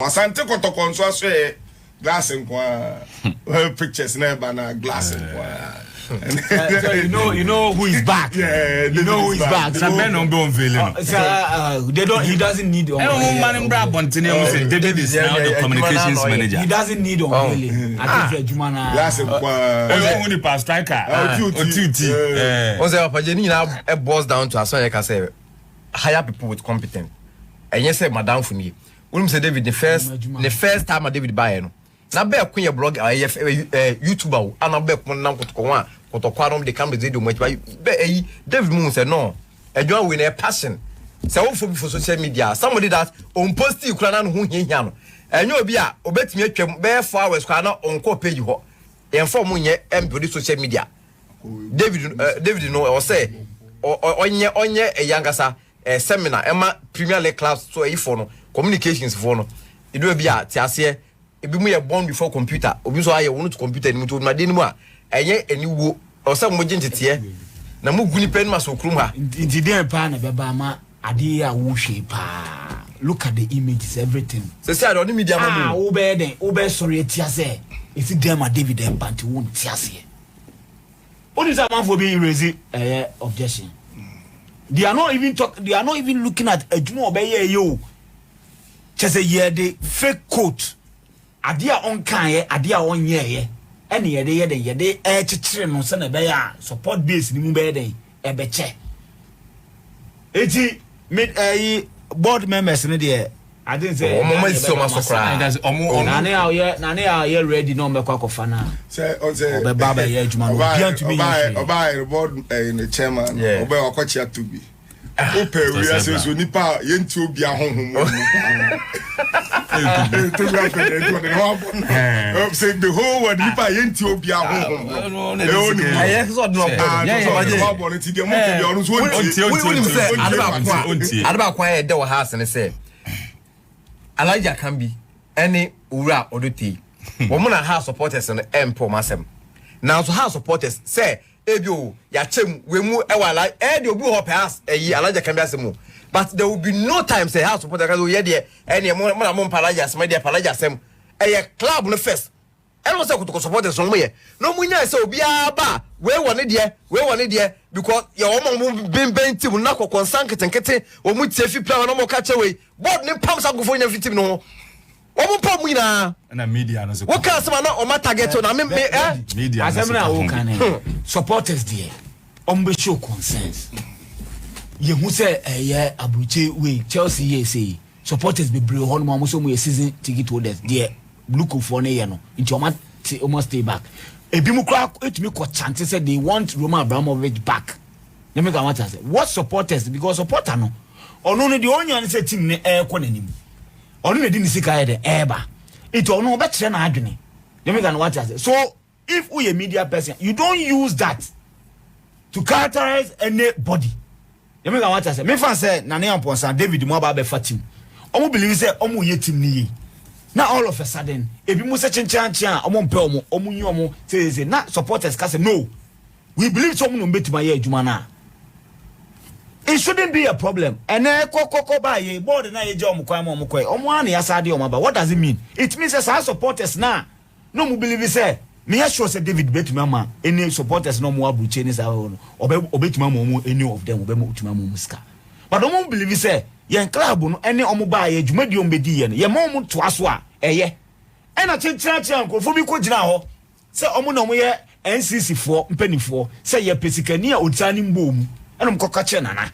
Asante Kotoko nso aso glass nkwa pictures na bana glass nkwa. So you know who is back. Yeah, you know who is back. They don't. He doesn't need. David is now the communications manager. He doesn't need unveiling. I think Jumana. Glass nkwa. Only pass striker. Once it boils down to as I can say, hire people with competence. And yes, Madame Funi. Say David the first time I David buy no. Na be akun your blog YouTuber and na be kun na Kotoko they come the much by David Moon said no. A join with a passion. So for social media, somebody that on post you can who here. And you be a obet me bear flowers can on co page ho. Inform me and produce social media. David no or say onye a youngasa a seminar Emma Premier League class so a phone communications phone. It will be a tiasie. If we are born before computer, obi so aye wonu to computer ni to na de ni mu a enye eniwo o se mo gentete na mu guni pen ma so krum ha nti den pa na beba ma ade a wo hwe pa. Look at the images, everything. Se on the media ma wo be den wo be sorry tia se isi dem a David and Panty won tia se only some man for being raising objection. They are not even looking at ejuma obeye yo chese ye the fake quote adia on kan adia on ye ene ye de chichire no se na be ya support base ni mu be den e be che eti board members ne de I didn't say omo so masokra nane a ready no me kwakofa na say on say obe baba ye adwuma no bia to me oba board in the chairman obe wakochia to be ope we say so nipa yenti obi ahonhom say the whole world nipa yenti obi ahonhom I so no adaba kwa e de wo house ne say Elijah can be any ura odoti wo mo na house supporters no empo masem now so house supporters say ebio ya chem we mu e wala e de obi ho pass Elijah can be asem but there will be no time say house supporters go ye de any mo na mo Elijah asem de Elijah asem e club no first e no say Kotoko supporters no mo ye no mu nya say obi aba we won de because your mom been team na kokon ketenkete o mu tie plan no mo ka chewe board ne pam sa gofo nya fitim no o mu pam ina na media no se what can some na o ma target na me media asem na o kan supporters there on be show consensus ye hu say ye abruche we Chelsea ye say supporters be bre hon mo so mu season ticket holders there look for ne ye no into almost stay back ebi mu kra etumi ko chante say they want Roman Abramovich back. You make what I say. What supporters because supporter no. Ono no the only say team ne ko nanim. Ono ne di ni sika he de eba. It ono be kire na adwene. You make what I say. So if we a media person, you don't use that to characterize anybody. You make what I say. Me fan say na ne amponsa David mo ba be fa team. Omo believe say omo ye team ni yi. Now all of a sudden, if you must change, say na supporters can say no. We believe someone will meet my jumana. It shouldn't be a problem. And koko ba ye board na ye jom kwa mo mukwe. Omwani asadi omaba. What does it mean? It means as our supporters na no mu believe say me sure say David Betmama any supporters no more abuche ni sa obetuma any of them obetuma muska. But don't believe say yen club no ene omuba ye dwumadi ombedi ye no ye mo to aso a eye ena chenchira nkofo bi ko gina ho se omu na omu ye NCC fo mpanifo se ye pesikani a otani mbom ena mkoka che nana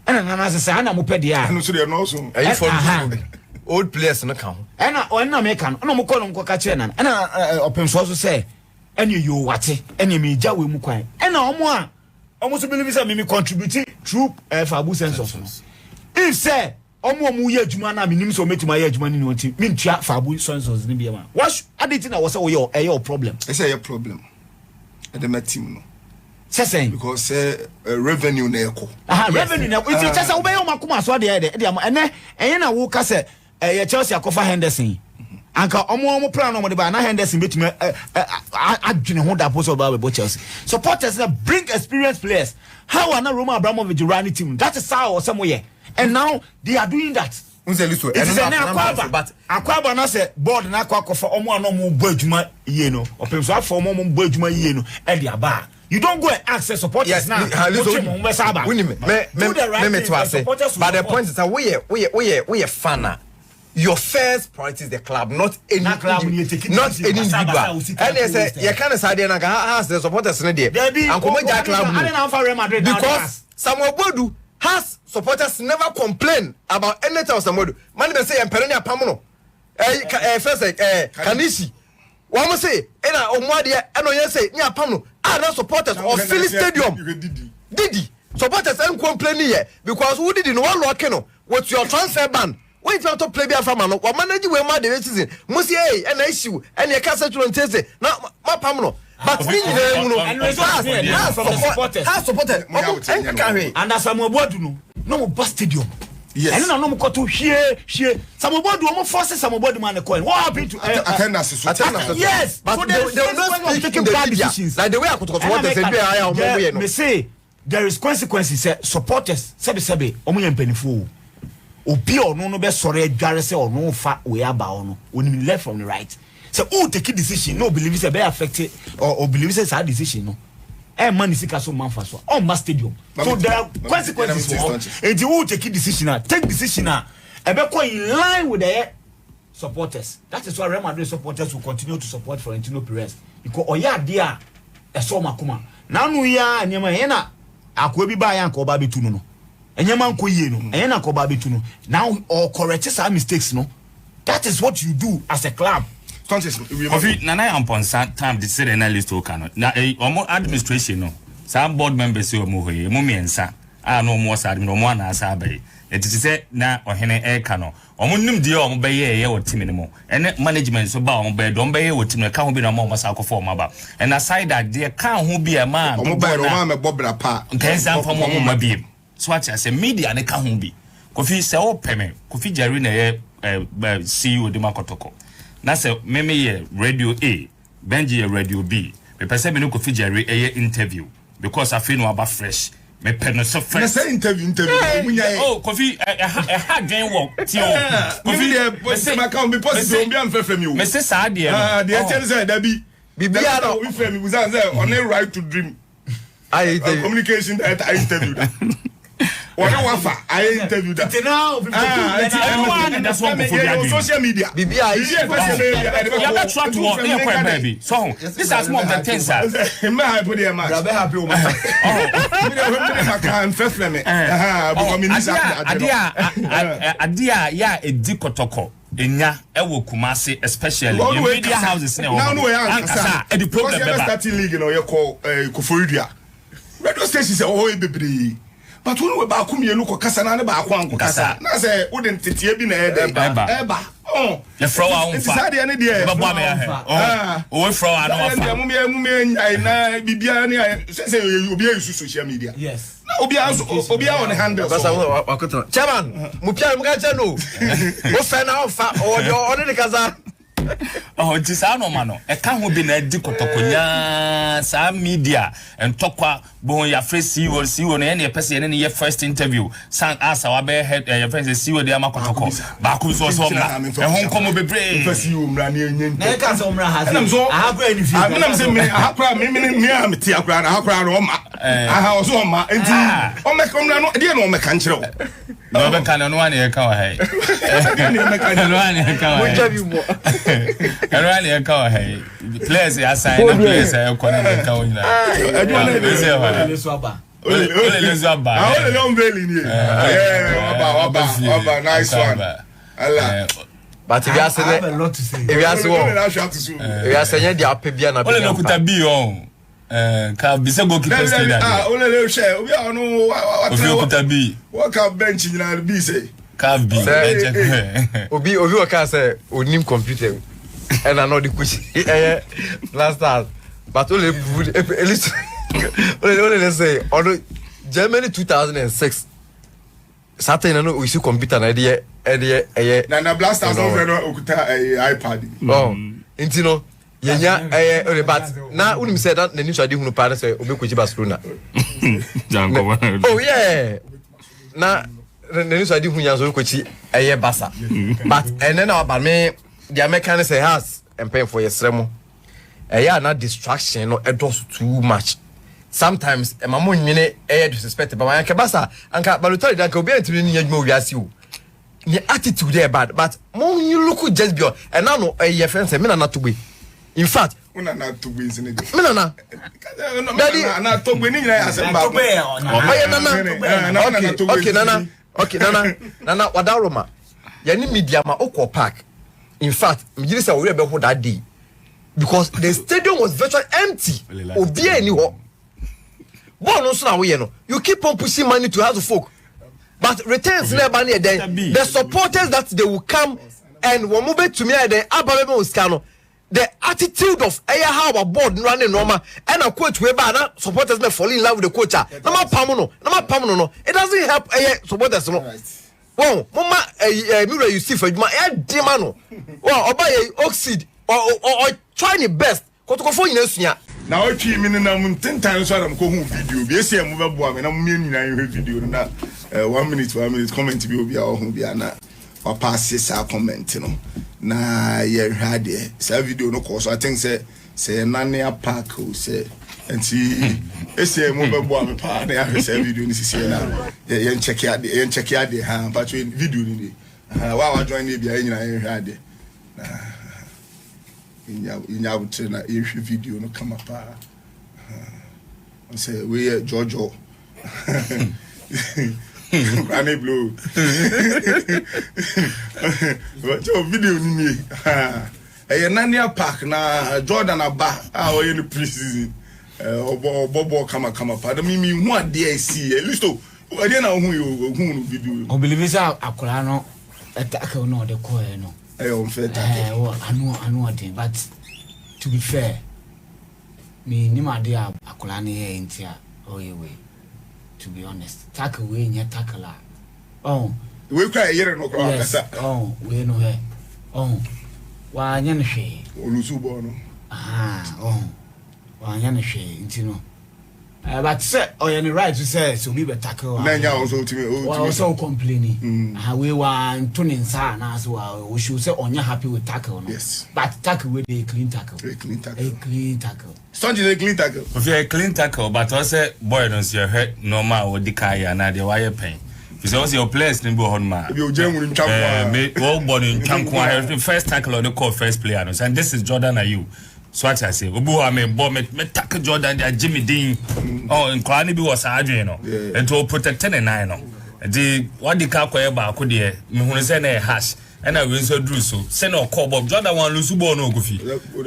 ena nana se ana mo pede a no so de no so for old players no kan ena onna me kan ena mko no mkoka che nana ena openso so se ena yo wate ena me gya we mu kwan ena omu so believe say me contribute through fabu sense of if say omo ye adwuma na menim so metima ye adwuma ni nti me ntua fabu sons ni bia ma what aditi na wo say wo your problem I say your problem at the team no say because revenue na eko revenue na if you say wo be yo makoma so de ene enye na wo ka say ye Chelsea akofa Henderson anka omo plan no mo de ba na Henderson betima adwene ho da poso ba be Chelsea supporters that bring experienced players how are na Roman Abramovich running team that is how some way. And now they are doing that. unse listo it is na but akwaba na say board na akwakofa omo anomo bo adwuma yie no opemso afọ omo bo adwuma yie no e dia ba you don't go and ask the supporters now me to say but the point is that we fan. Your first priority is the club, not any individual. And they say you can't say they has the supporters in there. And come on, club because Samuel Bodu has supporters never complain about anything of Samuel Bodu. Man, they say Emperor Pamono, first Kanishi. One must say, Ena Omwadia, and you say near Pamono are not supporters of Philly Stadium. Didi supporters ain't complaining here because who did in one lockeno? What's your transfer ban? Wait for to play from man. What manage we mad the season? Musi an issue and your cassette to say now my Pamono. But we has supported and as I'm about no bus stadium. Yes. And no go to here. Some about do forces some about man coin. What happened to attendance? Yes, but so they not taking bad decisions. Like the way I could what they say there is consequences. Supporters sebe omo yempenifo. Obi ono no be sore adware se ono fa we aba ono when left from the right. So who take a decision no believe say be affected or believe say that decision no. Man is so man for so on my stadium. So there are consequences for and you will take a decision take decision in line with the supporters. That is why Real Madrid supporters will continue to support Florentino Perez because oya dia e so makuma now no ya nyema hena akwa bi ba ya nko ba betu no enyema nko yie no hena ko ba betu no now or correct some mistakes no. That is what you do as a club. Nana amponsa time the say na list o kan na omo administration no some board members say omo hoye mo miensa no mo sa admin omo na asa abai etiti say na ohene e ka no omo nim de omo be ye wo team ni mo ene management so ba omo be do omo be ye wo team ka ho bi na omo sa akofo omo ba and aside that there ka ho bi e ma omo ba ro ma me bobra pa kan san fa mo ma bi so what I say media ne ka ho bi Kofi say o peme Kofi Jerry na ye CEO de Kotoko. Na say meme ye radio A, Benji ye radio B. Me pese me no Kofi Jerry interview because I feel no about fresh. Me pe no so fresh. Na say interview. Oh, Kofi ha gain work. Ti o. Kofi say my account be positive be am frem you. Me say sa de the tell say that be bibia no we frem we say on a right to dream. I communication that I interview. What wafa I interview that now that's one before social media BBI you better try to work here quite baby so this is more of the things sir me happy there man be happy o me can first me because me need adia ya edi Kotoko enya ewo Kumasi especially in media houses now ankasa the problem be starting league no you call Koforidua radio station say oh baby. But when we back you look kasa na ba akwan kasa na say wo den tetie bi na eba oh the throw on fa inside any there baba me we throw on fa mu na bibia ni say obi use social media yes na obi on handle kasa wakoto chairman mu pia mu ga che no wo fa na fa o de kasa oh tisa no mano e ka ho bi na di Kotokonya sa media and tokwa bon ya fresh CEO no e person ne ye first interview san asa wa be head your friend CEO de Kotoko ba ku so so na e ho nkomo bebre first CEO mra ne enyen na ka so mra ha aha kra ni fi na me say me aha kra me am ti akra na aha kra no ma aha so ma enti o me komra no de no me kan kire no be kan no ane e ka wa hai no ane e ka wa hai Erani e ka hey players ya sign na players e ko na ka wona Olele so aba Olele on belly ni oba nice one Allah but if you ask you dey up bia na Olele kuta bi on ka bi se go keep stay there Olele share obi onu kuta bi what ka bench ni na bi say Cav be obi o ka say onim computer and I know the question last time but only say on Germany 2006 Saturday no we see computer na na blasters over okuta iPad oh intino yenya but na unim say that na ni so de hunu pa say obekoji Barcelona Jango oh yeah na news I didn't hear so quickly a bassa. But and then about me, the American say has and pay for your sermon. A not distraction or it was too much. Sometimes a mamma minute air disrespected by my cabasa and Balutori that could be able to be as you. The attitude there bad, but more you look just be and now a year friends and men not to be. In fact, not to win in it. Menana, not to win as a okay, Nana, Wadaroma. Yani media ma Oko Park. In fact, me say we about that day because the stadium was virtually empty. Obi anywhere. Bonus now we know. You keep on pushing money to house folk, but returns never near. Then the supporters that they will come and will move it to me. The Ababa Scano. The attitude of how a board running normal and a coach whereby supporters may fall in love with the coach. No. It doesn't help supporters. No. Wow, Mama, you see for my demano. Well, or buy a oxide or try the best. Kotoko for you. Now, I came in and 10 times I'm going video. Yes, I'm moving boy, and I'm meaning I video now. 1 minute, comment to be our home. Or passes our comment, you know. Na ye had it. Say video no course. I think say Nania Park who say and see say mobile boy part there say video this is now. Yen check out the hand but video ni. Wa join the bia nyina had it. In ya would na e video no come up. I say we Jojo. Granny blue. But your video ni eh Nania Park na Jordan aba o ye no preseason obo kama pa da mimi hu ade see at least o ade na hu yo hu no video o believe say akola no attack no de ko e no on fair attack anu ade but to be fair me ni ma de akola na ye ntia o ye we. To be honest, tackle we in your tackle. Oh, we cry here no cry. Oh, we know her. Oh, why, yan she? Olusubono. Oh, why, yan she, intino. But say, oh, you're right to say, so we better tackle. Nanya also to me, also complaining. How we want tuning san as well. We should say, on you're happy with tackle. Yes, but tackle with a clean tackle. A clean tackle. A clean tackle. Sunday a clean tackle. If you're a clean tackle, but also boy don't see your head normal with the kaya and the wire pain. If you also your players in Bohonma, you're genuine champion. All body in Chankwa, the first tackle or the call first player. And this is Jordan Ayew. So what I say, Obuha me bomb me tackle Jordan Jimmy Dean. Oh, and Kwani was Adriano. And to protect 10 and 9. The what the Kakwa ba could ye, me say a hash. And I will so do so. Send or call Bob Jordan one Lusubono Goofy.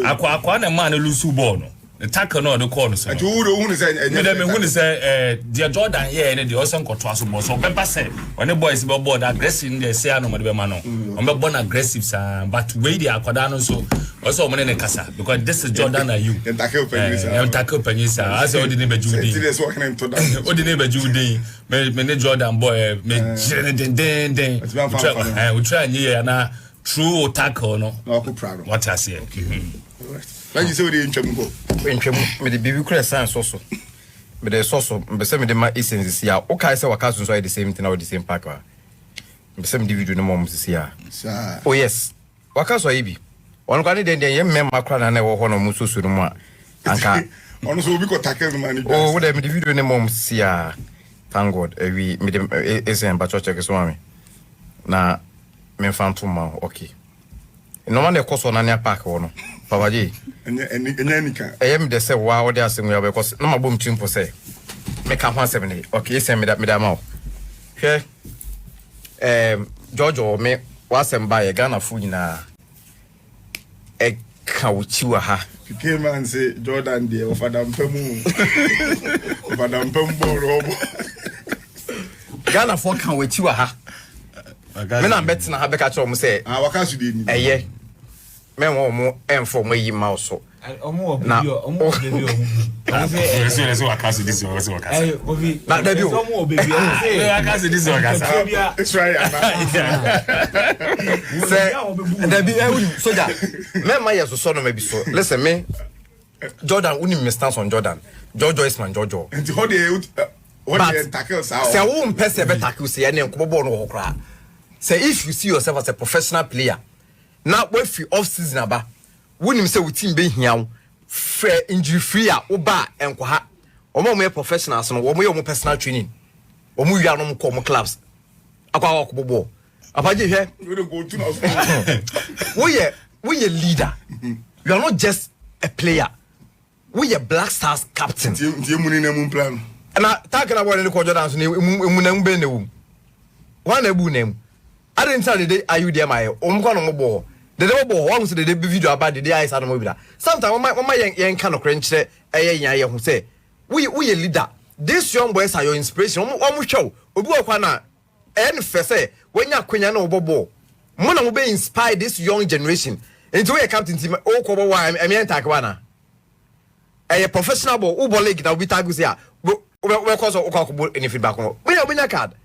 Aqua man Lusubono. The tackle no the corners. And you would say, dear Jordan, yeah, and the Osan Cotrasso. So, Pepper said, when the boys were board aggressive, they say, no, I'm not born aggressive, but way the Aquadano so also when in a casa because this is Jordan Ayew. And tackle Penisa, as the neighbor Judy. What the neighbor Judy, me Jordan boy, me then. We try and hear na true tackle, no, what I say. When you say the interim go. Me the baby crest and so. Me the so. Me say me the my essence here. Okay, say wakasu so the same thing or the same pack. Me say me the video no more this here. Oh yes. Wakasu ibi. One kwani den yem memma kra na wo ho no muso suru mu a. Anka. Ono so obi ko tackle man. Oh, we the video no more this here. Thank God. We me the essence ba church so me. Na me fan to ma okay. No man dey koso na nia park wo no. Papa J. Enyika. Em de say wow dey asem we because no mabom chimpo say. Make am 170. Okay, send me that ma. Hwe. Jojo me wasem ba ye Ghana fu nyina. E ka uchi wa ha. Came and say Jordan dey ofadam pemu. Ofadam pembo robo. Ghana fu kan uchi wa ha. Me na bet na ha be ka cho mo say. Wakasu dey ni. Eye. Me mo enfo mo yi ma so. Omo baby Let's wakasu this wakasu. Obi. Na baby. Omo baby. Wakasu this wakasu. It's right. Say baby soldier. Me ma yeso so no me bi so. Listen me Jordan uni me stance on Jordan. Jojo is man Jojo. And how dey But tackle say won person be tackle say na nko ball no hokra. Say if you see yourself as a professional player, now if you off season aba, wonim say we team be hia wo, injury free a wo ba enko ha. Omo mo professionals no, omo your personal training. Omo wi anom ko mo clubs. Akwa ko ball. Apaje hwe. We don't go to now. We a leader. You are not just a player. We a Black Stars captain. Plan. Na talking about the Kojo dance emunam be newu. One ebu nem. I didn't tell the day Ayew there my omko no mo the day bo one say the day video about the day I said no bi da. Sometimes mama yen kan no krenche yan ye ho say we a leader. These young boys are your inspiration. Omo hwew obi okwa na en fe say when ya kwanya na obobo. Mo na mo be inspire this young generation. Into we captain team o ko bo wa em yen tak wa na. A professional ball who ball league that we tag say we cause o any feedback on we card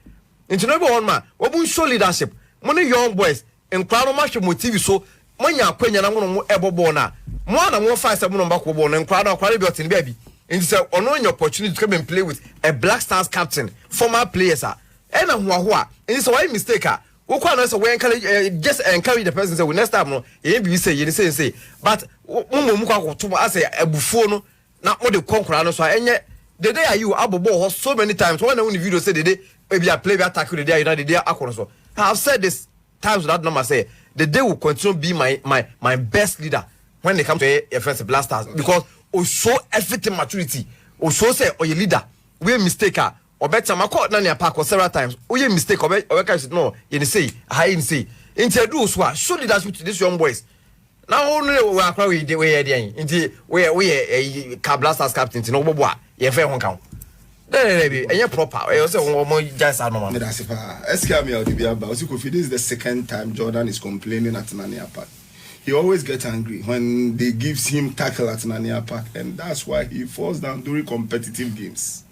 into no one man we show leadership money young boys and crowd match motive so when you kwenya na mo ebobo na mo na mo find some number ko ball and crowd be otin baby into say on your opportunity to come and play with a Black Stars captain former players and ho a it's why mistake we kwa na so we encourage just encourage the person say we next time no be say but mo kwa to as ebufuo no na mo de konkora no so enye the day Ayew abobo so many times when I win the video say the day maybe I play attack the day the day akoro so I have said this times that number say the day will continue to be my best leader when they come to a first Black Stars because o show everything maturity o show say o your leader we mistake or better my court na near park several times o your mistake or can no you say I you say into do so show leadership to these young boys. Now only we are crowd the way into we a Black Stars captain no bobo ye fe ho kan there be proper we say we just are normal that's it escam me out be about this is the second time Jordan is complaining at Nania Park. He always gets angry when they gives him tackle at Nania Park and that's why he falls down during competitive games.